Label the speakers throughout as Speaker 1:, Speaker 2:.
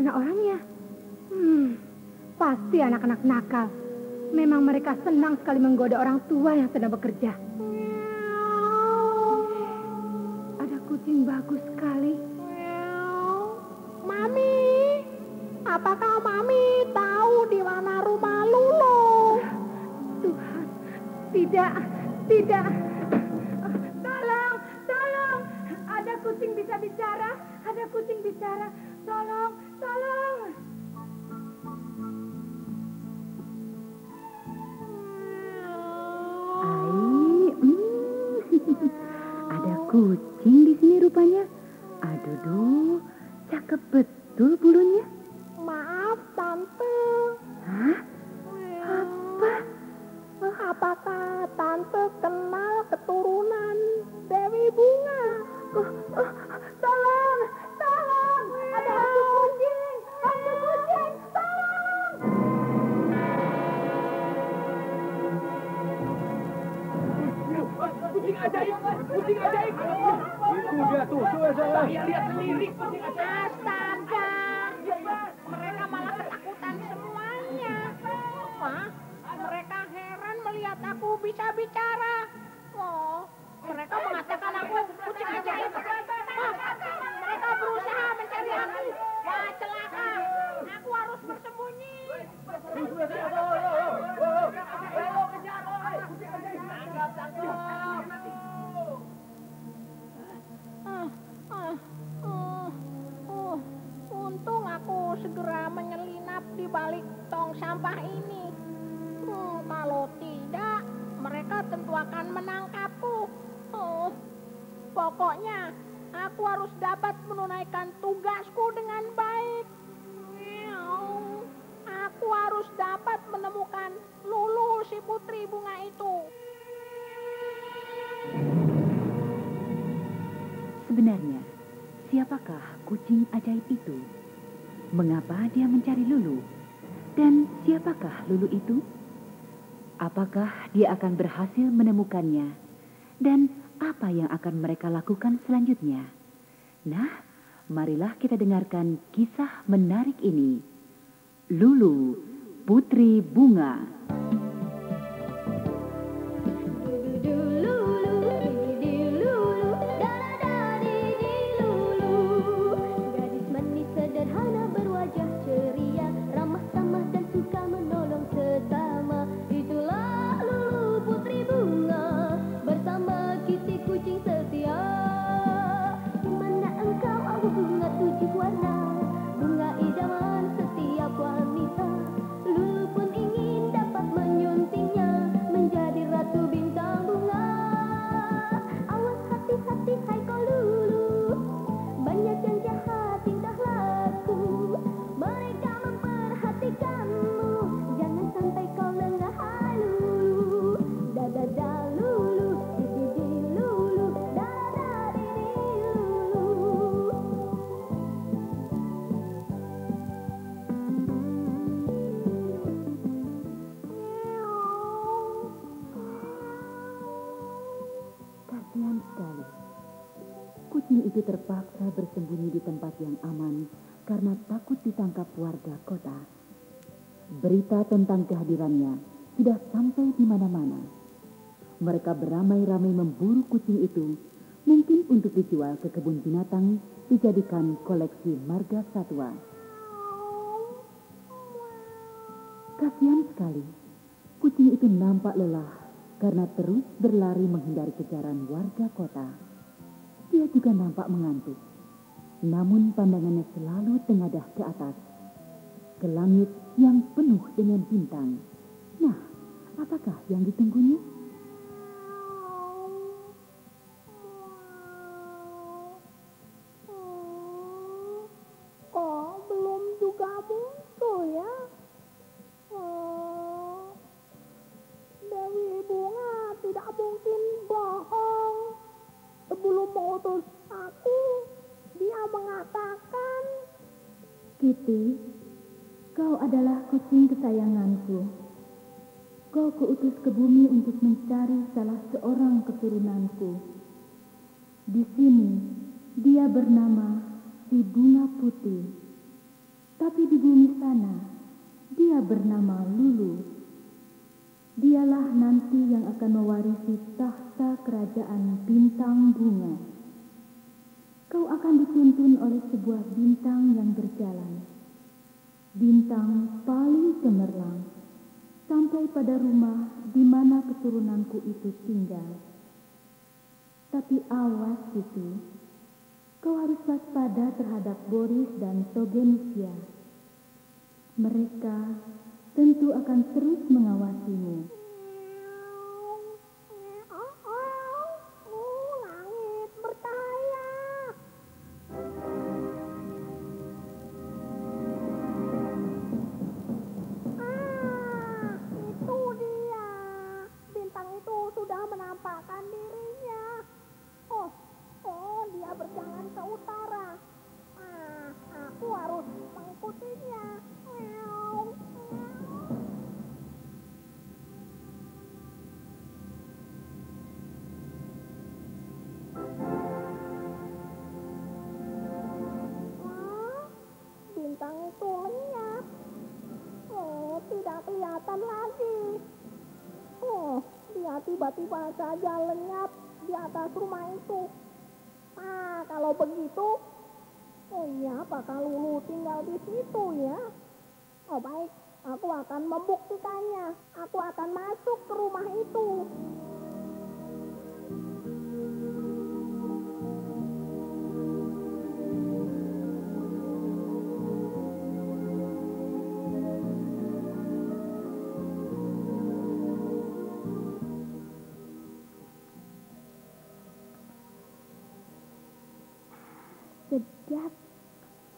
Speaker 1: mana orangnya? Pasti anak-anak nakal. Memang mereka senang sekali menggoda orang tua yang sedang bekerja. Ada kucing bagus sekali.
Speaker 2: Mami, apakah Mami tahu di mana rumah Lulu?
Speaker 1: Tuhan, tidak. Tolong. Ada kucing bisa bicara. Tolong. Ada kucing di sini rupanya. Aduh, cakep betul bulunya.
Speaker 2: Maaf, Tante.
Speaker 1: Hah? Apa?
Speaker 2: Apakah Tante kenal keturunan Dewi Bunga?
Speaker 1: Tolong. Ada hantu kucing, tolong.
Speaker 3: Kucing ajaib. Itu dia tuh saya lihat sendiri kucing ajaib.
Speaker 2: Astaga, mereka malah ketakutan semuanya. Wah, mereka heran melihat aku bisa bicara. Oh, mereka mengatakan aku kucing ajaib. Mereka berusaha mencari aku. Wah, celaka. Aku harus bersembunyi. Untung aku segera menyelinap di balik tong sampah ini. Kalau tidak, mereka tentu akan menangkapku. Pokoknya, aku harus dapat menunaikan tugasku dengan baik. Aku harus dapat menemukan Lulu si putri bunga itu.
Speaker 4: Sebenarnya, siapakah kucing ajaib itu? Mengapa dia mencari Lulu? Dan siapakah Lulu itu? Apakah dia akan berhasil menemukannya? Dan apa yang akan mereka lakukan selanjutnya? Nah, marilah kita dengarkan kisah menarik ini. Lulu, Putri Bunga. Kasihan sekali. Kucing itu terpaksa bersembunyi di tempat yang aman karena takut ditangkap warga kota. Berita tentang kehadirannya sudah sampai di mana-mana. Mereka beramai-ramai memburu kucing itu, mungkin untuk dijual ke kebun binatang, dijadikan koleksi marga satwa. Kasihan sekali, kucing itu nampak lelah karena terus berlari menghindari kejaran warga kota. Dia juga nampak mengantuk, namun pandangannya selalu tengadah ke atas, ke langit yang penuh dengan bintang. Nah, apakah yang ditunggunya?
Speaker 2: Kok belum juga muncul ya? Dewi Bunga tidak mungkin bohong. Sebelum mengutus aku, dia mengatakan,
Speaker 1: Kitty, kau adalah kucing kesayanganku. Kau kuutus ke bumi untuk mencari salah seorang keturunanku. Di sini, dia bernama si Bunga Putih.
Speaker 4: Tapi di bumi sana, dia bernama Lulu. Dialah nanti yang akan mewarisi tahta kerajaan bintang bunga. Kau akan dituntun oleh sebuah bintang yang berjalan. Bintang paling cemerlang, sampai pada rumah di mana keturunanku itu tinggal. Tapi awas itu, kau harus waspada terhadap Boris dan Togenisia. Mereka tentu akan terus mengawasimu.
Speaker 2: Langit bercahaya. Itu dia. Bintang itu sudah menampakkan dirinya. Dia berjalan ke utara. Aku harus mengikutinya. Bintang itu lenyap. Tidak kelihatan lagi. Dia tiba-tiba saja lenyap di atas rumah itu. Kalau begitu, apakah Lulu tinggal di situ ya? Baik, aku akan membuktikannya. Aku akan masuk ke rumah itu.
Speaker 1: Sedap,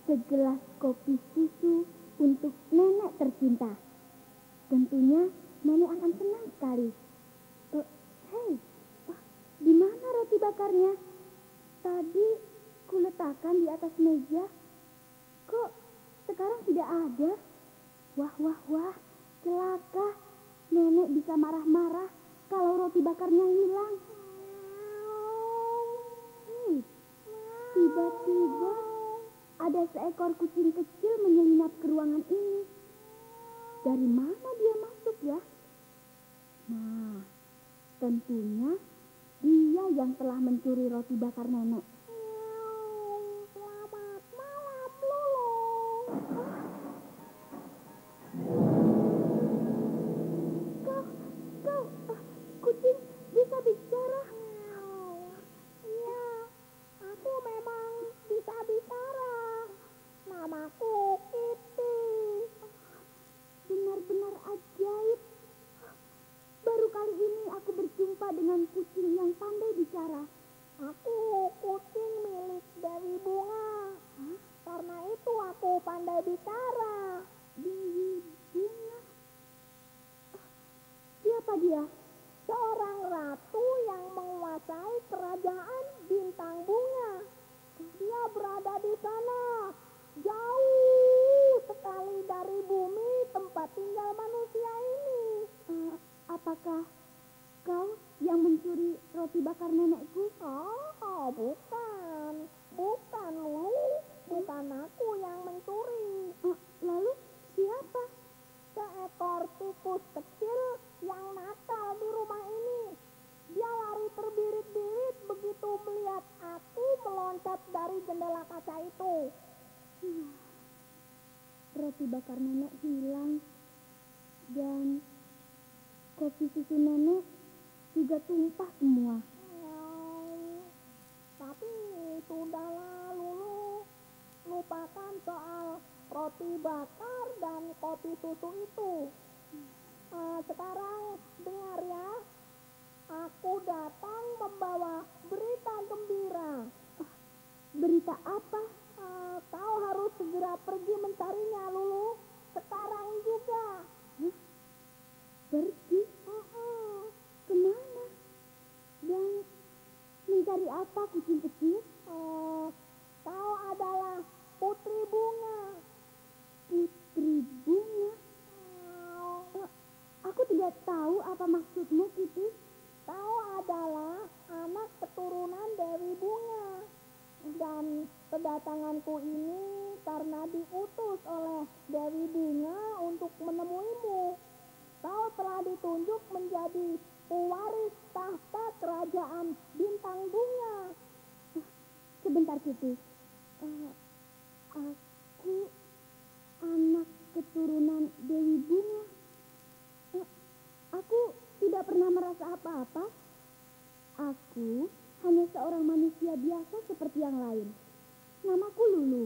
Speaker 1: segelas kopi susu untuk nenek tercinta. Tentunya nenek akan senang sekali. Hei, di mana roti bakarnya? Tadi kuletakkan di atas meja. Kok sekarang tidak ada? Wah, celaka. Nenek bisa marah-marah kalau roti bakarnya hilang. Tiba-tiba ada seekor kucing kecil menyelinap ke ruangan ini. Dari mana dia masuk ya? Nah, tentunya dia yang telah mencuri roti bakar nenek.
Speaker 2: Selamat malam, Lulu.
Speaker 1: Kau, kucing bisa bicara?
Speaker 2: Iya, aku memang bisa bicara. Namaku Kitty.
Speaker 1: Benar-benar ajaib. Baru kali ini aku berjumpa dengan kucing yang pandai bicara.
Speaker 2: Aku kucing milik Dewi Bunga. Karena itu aku pandai bicara.
Speaker 1: Dewi Bunga? Siapa dia?
Speaker 2: Seorang ratu yang menguasai kerajaan bintang bunga. Dia berada di sana, jauh sekali dari bumi tempat tinggal manusia ini.
Speaker 1: Apakah kau yang mencuri roti bakar nenekku?
Speaker 2: Bukan. Bukan, Lulu. Bukan aku yang mencuri.
Speaker 1: Lalu siapa?
Speaker 2: Seekor tikus kecil yang nakal di rumah ini. Dia lari terbirit-birit begitu melihat aku meloncat dari jendela kaca itu.
Speaker 1: Roti bakar nenek hilang. Dan kopi susu nenek juga tumpah semua.
Speaker 2: Tapi sudahlah, Lulu. Lupakan soal roti bakar dan kopi susu itu. Sekarang dengar ya. Aku datang membawa berita gembira.
Speaker 1: Berita apa?
Speaker 2: Kau harus segera pergi mencarinya, Lulu. Sekarang juga.
Speaker 1: Pergi? Kemana? Dan mencari apa, kucing kecil?
Speaker 2: Kau adalah Putri Bunga.
Speaker 1: Putri Bunga? Aku tidak tahu apa maksudmu, Kitty.
Speaker 2: Kau adalah anak keturunan Dewi Bunga. Dan kedatanganku ini karena diutus oleh Dewi Bunga untuk menemuimu. Kau telah ditunjuk menjadi pewaris tahta kerajaan Bintang Bunga.
Speaker 1: Sebentar, Kitty. Aku anak keturunan Dewi Bunga. Aku tidak pernah merasa apa-apa. Aku hanya seorang manusia biasa seperti yang lain. Namaku Lulu.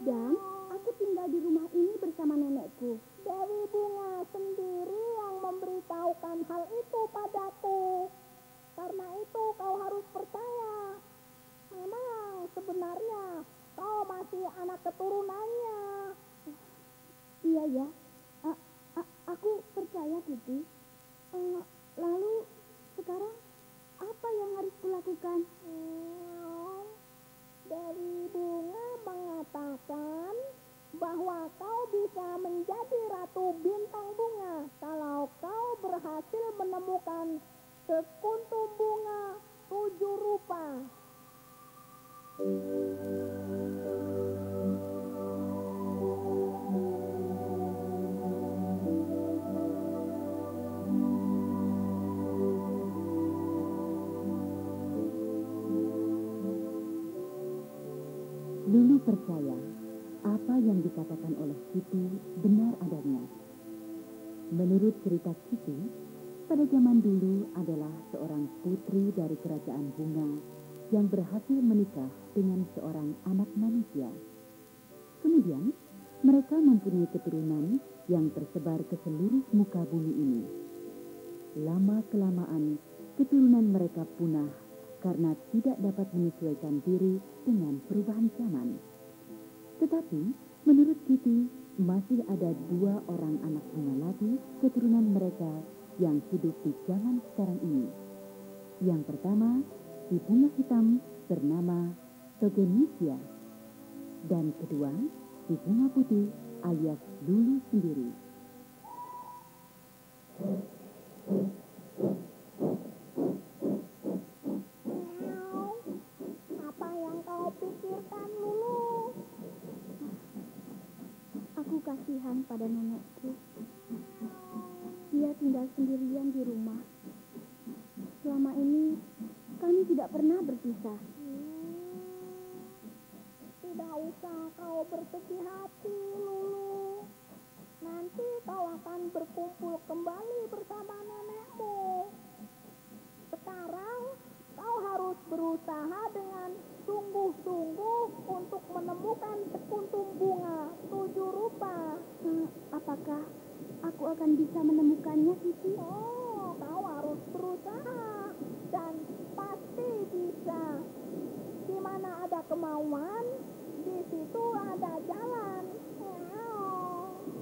Speaker 1: Dan aku tinggal di rumah ini bersama nenekku.
Speaker 2: Dewi Bunga sendiri yang memberitahukan hal itu padaku. Karena itu kau harus percaya. Memang sebenarnya kau masih anak keturunannya.
Speaker 1: Iya ya, aku percaya, Kitty. Lalu sekarang apa yang harus kulakukan?
Speaker 2: Dewi Bunga mengatakan bahwa kau bisa menjadi Ratu Bintang Bunga kalau kau berhasil menemukan sekuntum bunga 7 rupa.
Speaker 4: Lulu percaya apa yang dikatakan oleh Kitty benar adanya. Menurut cerita Kitty, pada zaman dulu adalah seorang putri dari kerajaan bunga yang berhasil menikah dengan seorang anak manusia. Kemudian, mereka mempunyai keturunan yang tersebar ke seluruh muka bumi ini. Lama-kelamaan, keturunan mereka punah karena tidak dapat menyesuaikan diri dengan perubahan zaman. Tetapi, menurut Kitty, masih ada 2 orang anak bunga lagi keturunan mereka yang hidup di zaman sekarang ini. Yang pertama, si bunga hitam bernama Togenisia. Dan kedua, si bunga putih alias Lulu sendiri.
Speaker 2: Apa yang kau pikirkan, Lulu?
Speaker 1: Aku kasihan pada nenekku. Dia tinggal sendirian di rumah. Selama ini kami tidak pernah berpisah.
Speaker 2: Tidak usah kau bersedih hati, Lulu. Nanti kau akan berkumpul kembali bersama nenekmu. Sekarang kau harus berusaha dengan sungguh-sungguh untuk menemukan sekuntum bunga 7 rupa.
Speaker 1: Apakah aku akan bisa menemukannya, Kitty?
Speaker 2: Oh, kau harus berusaha dan pasti bisa. Di mana ada kemauan, di situ ada jalan.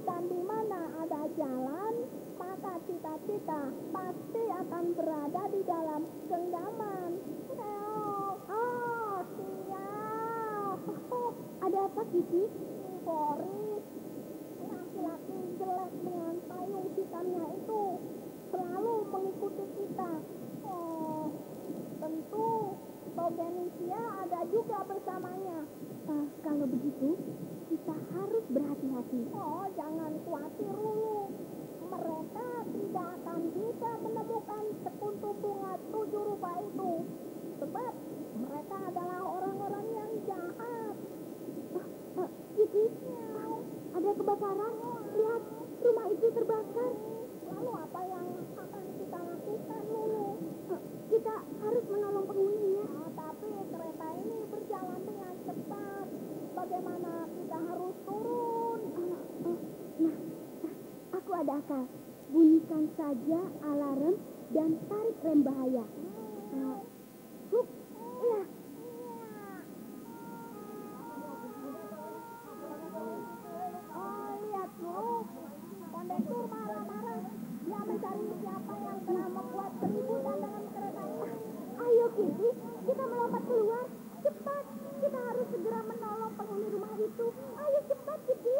Speaker 2: Dan di mana ada jalan, maka cita-cita pasti akan berada di dalam genggaman. Sial.
Speaker 1: Ada apa, Kitty?
Speaker 2: Boris, laki-laki jelek dengan payung hitamnya itu selalu mengikuti kita. Oh, tentu Togenisia ada juga bersamanya.
Speaker 1: Kalau begitu, kita harus berhati-hati.
Speaker 2: Oh, jangan khawatir dulu. Mereka tidak akan bisa menemukan sekuntum bunga 7 rupa itu. Sebab mereka adalah orang-orang yang jahat.
Speaker 1: Kitty, ada kebakaran. Lihat, rumah itu terbakar.
Speaker 2: Lalu apa yang akan kita lakukan, Lulu?
Speaker 1: Kita harus menolong penghuninya.
Speaker 2: Tapi kereta ini berjalan dengan cepat. Bagaimana kita harus turun?
Speaker 1: Nah, aku ada akal. Bunyikan saja alarm dan tarik rem bahaya. Hup, iya.
Speaker 2: Oh, lihat dulu. Kondektur marah-marah. Dia mencari siapa yang telah membuat keributan dengan kereta ini.
Speaker 1: Ayo, Kitty, kita melompat keluar. Cepat, kita harus segera menolong penghuni rumah itu. Ayo cepat, Kitty.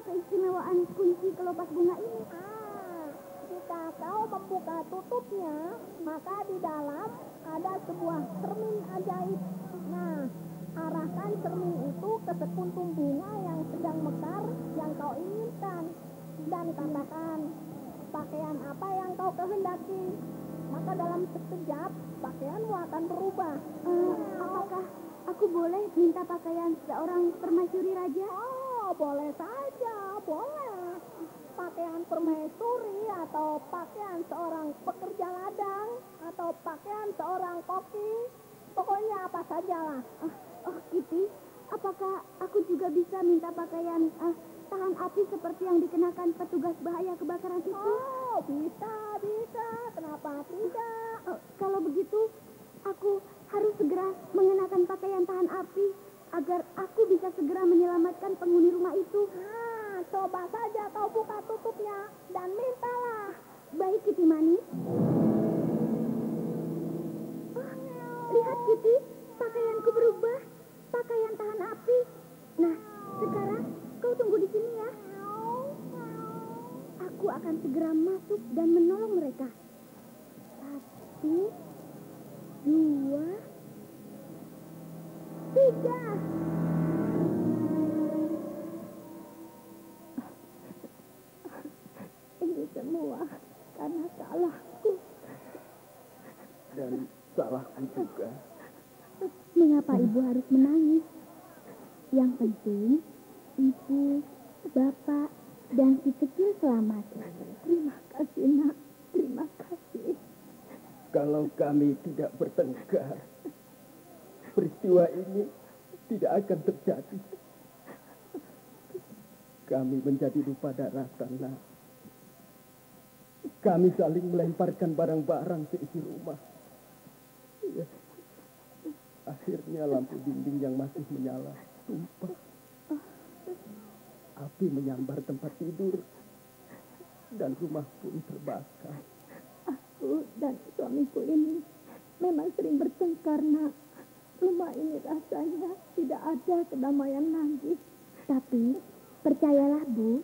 Speaker 1: keistimewaan kunci kelopak bunga ini?
Speaker 2: Jika kau membuka tutupnya, maka di dalam ada sebuah cermin ajaib. Nah, arahkan cermin itu ke sekuntum bunga yang sedang mekar yang kau inginkan. Dan katakan, pakaian apa yang kau kehendaki. Maka dalam sekejap, pakaianmu akan berubah.
Speaker 1: Apakah aku boleh minta pakaian seorang permaisuri raja?
Speaker 2: Oh, boleh saja, boleh. Pakaian permaisuri atau pakaian seorang pekerja ladang atau pakaian seorang koki. Pokoknya apa sajalah.
Speaker 1: Oh, Kitty, apakah aku juga bisa minta pakaian tahan api seperti yang dikenakan petugas bahaya kebakaran itu?
Speaker 2: Oh, bisa. Kenapa tidak?
Speaker 1: Kalau begitu, aku harus segera mengenakan pakaian tahan api agar aku bisa segera menyelamatkan penghuni rumah itu.
Speaker 2: Nah, coba saja kau buka tutupnya dan mintalah.
Speaker 1: Baik, Kitty manis. Lihat, Kitty, pakaianku berubah. Pakaian tahan api. Nah, sekarang kau tunggu di sini ya. Aku akan segera masuk dan menolong mereka. 1, 2, 3.
Speaker 2: Ini semua karena salahku.
Speaker 3: Dan salahku juga.
Speaker 1: Mengapa ibu harus menangis? Yang penting, ibu, bapak, dan si kecil selamat.
Speaker 2: Terima kasih, nak. Terima kasih.
Speaker 3: Kalau kami tidak bertengkar, peristiwa ini tidak akan terjadi. Kami menjadi lupa daratan, nak. Kami saling melemparkan barang-barang seisi rumah. Ya. Akhirnya lampu dinding yang masih menyala tumpah. Api menyambar tempat tidur dan rumah pun terbakar.
Speaker 2: Aku dan suamiku ini memang sering bertengkar, nak. Rumah ini rasanya tidak ada kedamaian lagi.
Speaker 1: Tapi, percayalah Bu,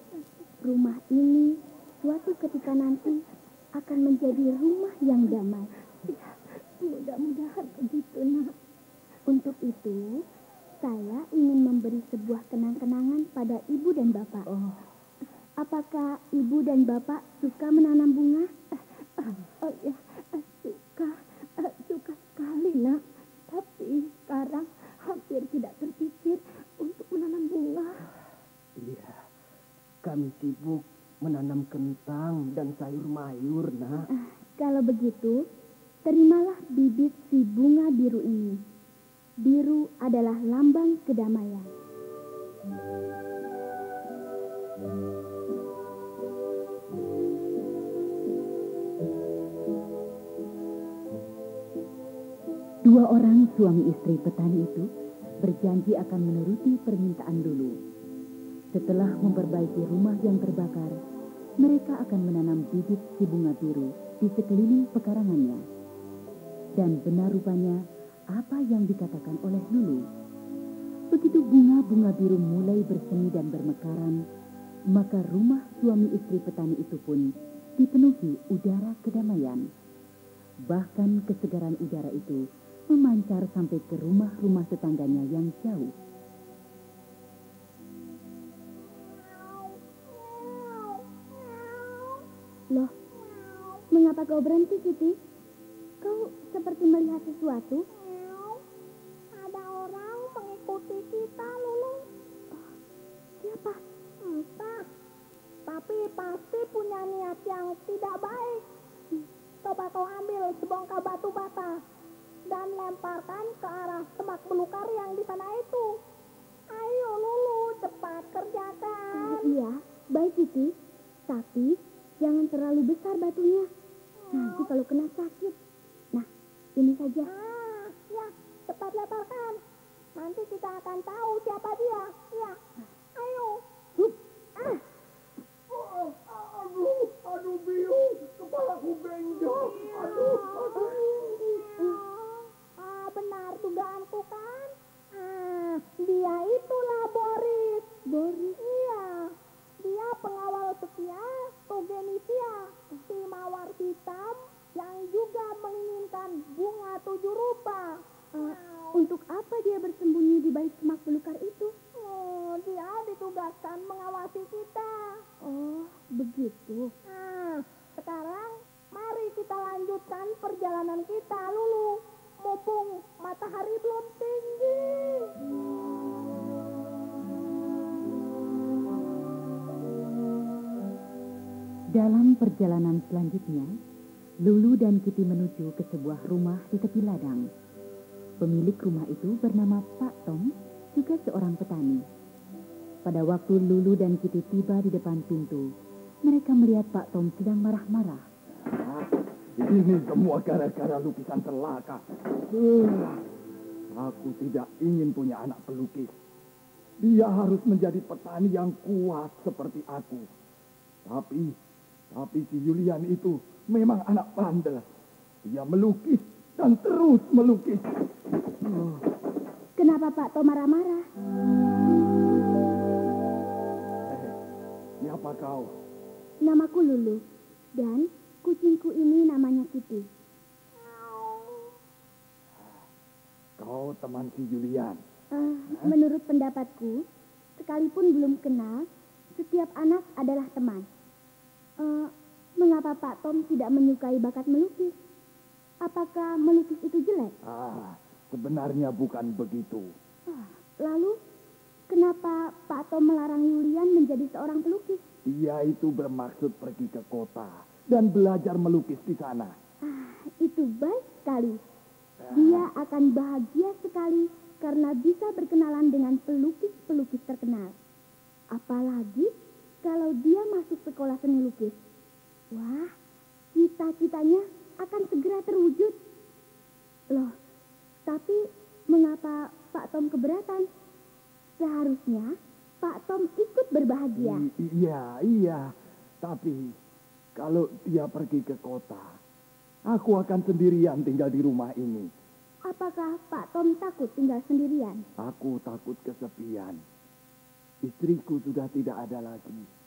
Speaker 1: rumah ini suatu ketika nanti akan menjadi rumah yang damai.
Speaker 2: Ya, mudah-mudahan begitu, nak.
Speaker 1: Untuk itu, saya ingin memberi sebuah kenang-kenangan pada Ibu dan Bapak. Apakah Ibu dan Bapak suka menanam bunga?
Speaker 2: Oh ya, suka sekali, nak. Tapi sekarang hampir tidak terpikir untuk menanam bunga.
Speaker 3: Iya, kami sibuk menanam kentang dan sayur mayur, nak.
Speaker 1: Kalau begitu, terimalah bibit si bunga biru ini. Biru adalah lambang kedamaian.
Speaker 4: Dua orang suami istri petani itu berjanji akan menuruti permintaan Lulu. Setelah memperbaiki rumah yang terbakar, mereka akan menanam bibit si bunga biru di sekeliling pekarangannya. Dan benar rupanya apa yang dikatakan oleh Lulu. Begitu bunga-bunga biru mulai bersemi dan bermekaran, maka rumah suami istri petani itu pun dipenuhi udara kedamaian. Bahkan kesegaran udara itu memancar sampai ke rumah-rumah tetangganya yang jauh.
Speaker 1: Loh, mengapa kau berhenti, Kitty? Kau seperti melihat sesuatu.
Speaker 2: Ada orang mengikuti kita, Lulu.
Speaker 1: Siapa?
Speaker 2: Entah, tapi pasti punya niat yang tidak baik. Coba kau ambil sebongkah batu bata dan lemparkan ke arah semak belukar yang di sana itu. Ayo, Lulu, cepat kerjakan.
Speaker 1: Iya, baik, Kitty. Tapi jangan terlalu besar batunya. Nanti kalau kena sakit. Nah, ini saja.
Speaker 2: Ya, cepat lemparkan. Nanti kita akan tahu siapa dia. Ya, ayo.
Speaker 3: Aduh, biung, kepalaku benjol.
Speaker 2: Benar dugaanku kan? Dia itulah Boris.
Speaker 1: Boris?
Speaker 2: Iya,
Speaker 1: Untuk apa dia bersembunyi di balik semak belukar itu?
Speaker 2: Oh, dia ditugaskan mengawasi kita.
Speaker 1: Oh, begitu.
Speaker 2: Nah, sekarang mari kita lanjutkan perjalanan kita, Lulu. Mumpung matahari belum tinggi.
Speaker 4: Dalam perjalanan selanjutnya, Lulu dan Kitty menuju ke sebuah rumah di tepi ladang. Pemilik rumah itu bernama Pak Tom, juga seorang petani. Pada waktu Lulu dan Kitty tiba di depan pintu, mereka melihat Pak Tom sedang marah-marah.
Speaker 3: Ini semua gara-gara lukisan celaka. Aku tidak ingin punya anak pelukis. Dia harus menjadi petani yang kuat seperti aku. Tapi si Julian itu memang anak bandel. Dia melukis dan terus melukis.
Speaker 1: Kenapa Pak Tom marah-marah?
Speaker 3: Siapa kau?
Speaker 1: Namaku Lulu, dan kucingku ini namanya Kitty.
Speaker 3: Kau teman si Julian?
Speaker 1: Menurut pendapatku, sekalipun belum kenal, setiap anak adalah teman. Mengapa Pak Tom tidak menyukai bakat melukis? Apakah melukis itu jelek?
Speaker 3: Sebenarnya bukan begitu.
Speaker 1: Lalu, kenapa Pak Tom melarang Julian menjadi seorang pelukis?
Speaker 3: Dia itu bermaksud pergi ke kota dan belajar melukis di sana.
Speaker 1: Itu baik sekali. Dia akan bahagia sekali karena bisa berkenalan dengan pelukis-pelukis terkenal. Apalagi kalau dia masuk sekolah seni lukis. Wah, cita-citanya akan segera terwujud. Loh, tapi mengapa Pak Tom keberatan? Seharusnya Pak Tom ikut berbahagia.
Speaker 3: Iya. Tapi kalau dia pergi ke kota, aku akan sendirian tinggal di rumah ini.
Speaker 1: Apakah Pak Tom takut tinggal sendirian?
Speaker 3: Aku takut kesepian. Istriku sudah tidak ada lagi.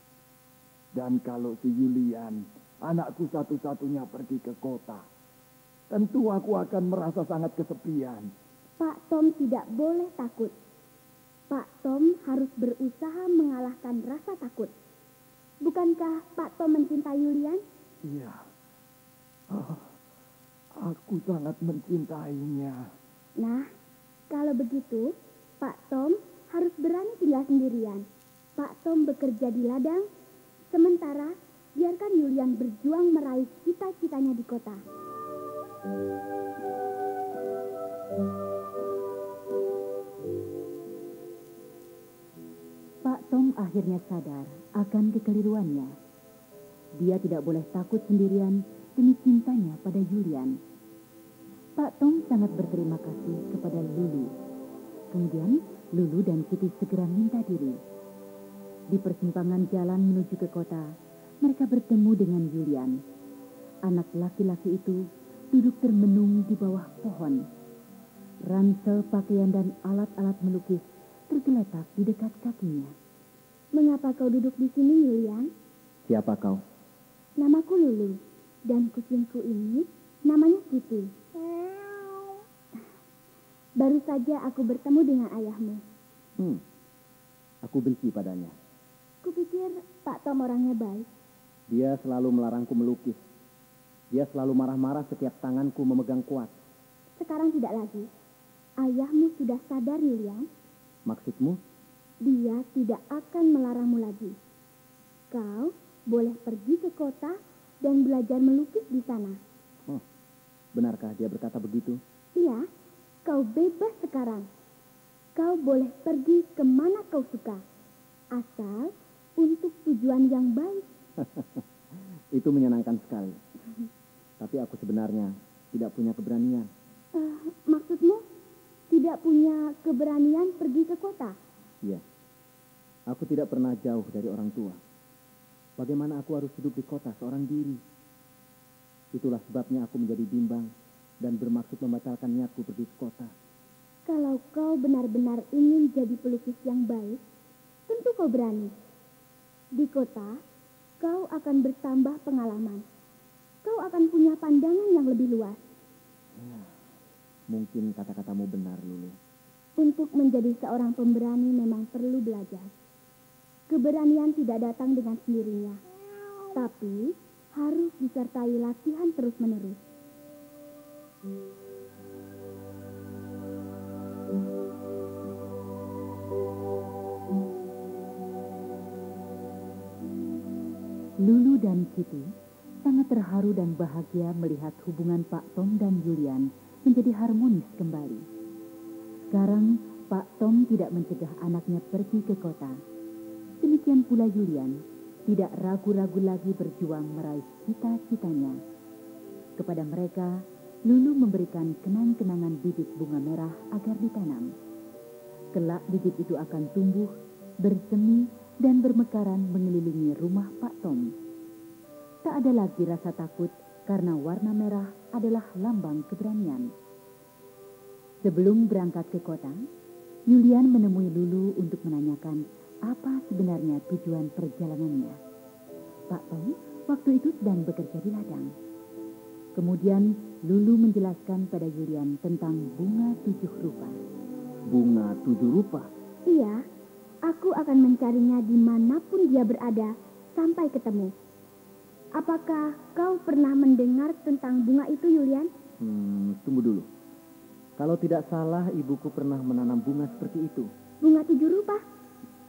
Speaker 3: Dan kalau si Julian, anakku satu-satunya pergi ke kota, tentu aku akan merasa sangat kesepian.
Speaker 1: Pak Tom tidak boleh takut. Pak Tom harus berusaha mengalahkan rasa takut. Bukankah Pak Tom mencintai Julian?
Speaker 3: Iya. Aku sangat mencintainya.
Speaker 1: Nah, kalau begitu, Pak Tom harus berani tinggal sendirian. Pak Tom bekerja di ladang, sementara biarkan Julian berjuang meraih cita-citanya di kota.
Speaker 4: Pak Tom akhirnya sadar akan kekeliruannya. Dia tidak boleh takut sendirian demi cintanya pada Julian. Pak Tom sangat berterima kasih kepada Lulu. Kemudian Lulu dan Kitty segera minta diri. Di persimpangan jalan menuju ke kota, mereka bertemu dengan Julian. Anak laki-laki itu duduk termenung di bawah pohon. Ransel pakaian dan alat-alat melukis tergeletak di dekat kakinya.
Speaker 1: Mengapa kau duduk di sini, Julian?
Speaker 3: Siapa kau?
Speaker 1: Namaku Lulu, dan kucingku ini namanya Kitty. Baru saja aku bertemu dengan ayahmu.
Speaker 3: Aku benci padanya.
Speaker 1: Kupikir Pak Tom orangnya baik.
Speaker 3: Dia selalu melarangku melukis. Dia selalu marah-marah setiap tanganku memegang kuat.
Speaker 1: Sekarang tidak lagi. Ayahmu sudah sadar, Julian.
Speaker 3: Maksudmu?
Speaker 1: Dia tidak akan melarangmu lagi. Kau boleh pergi ke kota dan belajar melukis di sana.
Speaker 3: Benarkah dia berkata begitu?
Speaker 1: Iya, kau bebas sekarang. Kau boleh pergi kemana kau suka. Asal untuk tujuan yang baik.
Speaker 3: Itu menyenangkan sekali. Tapi aku sebenarnya tidak punya keberanian.
Speaker 1: Maksudmu tidak punya keberanian pergi ke kota?
Speaker 3: Iya. Aku tidak pernah jauh dari orang tua. Bagaimana aku harus hidup di kota seorang diri? Itulah sebabnya aku menjadi bimbang dan bermaksud membatalkan niatku pergi ke kota.
Speaker 1: Kalau kau benar-benar ingin jadi pelukis yang baik, tentu kau berani. Di kota, kau akan bertambah pengalaman. Kau akan punya pandangan yang lebih luas.
Speaker 5: Mungkin kata-katamu benar, Lulu.
Speaker 1: Untuk menjadi seorang pemberani memang perlu belajar. Keberanian tidak datang dengan sendirinya, tapi harus disertai latihan terus-menerus.
Speaker 4: Lulu dan Kitty sangat terharu dan bahagia melihat hubungan Pak Tom dan Julian menjadi harmonis kembali. Sekarang Pak Tom tidak mencegah anaknya pergi ke kota. Demikian pula Julian tidak ragu-ragu lagi berjuang meraih cita-citanya. Kepada mereka, Lulu memberikan kenang-kenangan bibit bunga merah agar ditanam. Kelak bibit itu akan tumbuh, bersemi, dan bermekaran mengelilingi rumah Pak Tom. Tak ada lagi rasa takut karena warna merah adalah lambang keberanian. Sebelum berangkat ke kota, Julian menemui Lulu untuk menanyakan apa sebenarnya tujuan perjalanannya. Pak Tom waktu itu sedang bekerja di ladang. Kemudian Lulu menjelaskan pada Julian tentang bunga 7 rupa.
Speaker 5: Bunga 7 rupa?
Speaker 1: Iya, aku akan mencarinya dimanapun dia berada sampai ketemu. Apakah kau pernah mendengar tentang bunga itu, Julian?
Speaker 5: Tunggu dulu. Kalau tidak salah, ibuku pernah menanam bunga seperti itu.
Speaker 1: Bunga 7 rupa?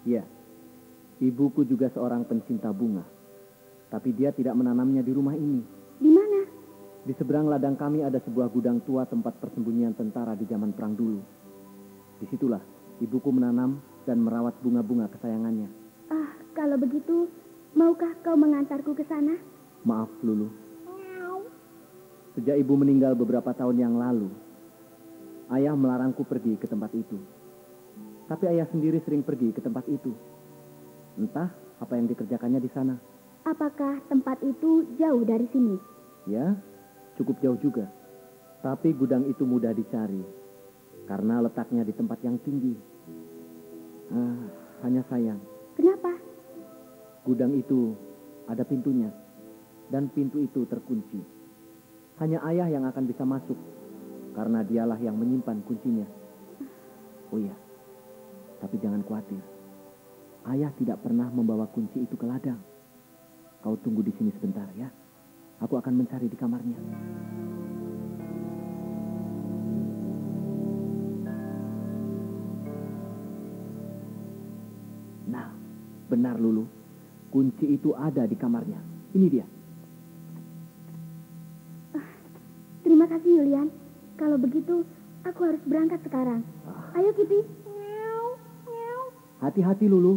Speaker 5: Iya, ibuku juga seorang pencinta bunga. Tapi dia tidak menanamnya di rumah ini.
Speaker 1: Di mana?
Speaker 5: Di seberang ladang kami ada sebuah gudang tua tempat persembunyian tentara di zaman perang dulu. Disitulah ibuku menanam dan merawat bunga-bunga kesayangannya.
Speaker 1: Kalau begitu, maukah kau mengantarku ke sana?
Speaker 5: Maaf, Lulu. Sejak ibu meninggal beberapa tahun yang lalu, ayah melarangku pergi ke tempat itu. Tapi ayah sendiri sering pergi ke tempat itu. Entah apa yang dikerjakannya di sana.
Speaker 1: Apakah tempat itu jauh dari sini?
Speaker 5: Ya, cukup jauh juga. Tapi gudang itu mudah dicari karena letaknya di tempat yang tinggi. Hanya sayang.
Speaker 1: Kenapa?
Speaker 5: Gudang itu ada pintunya dan pintu itu terkunci. Hanya ayah yang akan bisa masuk karena dialah yang menyimpan kuncinya. Oh iya, tapi jangan khawatir. Ayah tidak pernah membawa kunci itu ke ladang. Kau tunggu di sini sebentar ya. Aku akan mencari di kamarnya. Nah, benar Lulu. Kunci itu ada di kamarnya. Ini dia.
Speaker 1: Terima kasih, Julian. Kalau begitu, aku harus berangkat sekarang. Ayo, Kitty.
Speaker 5: Hati-hati Lulu.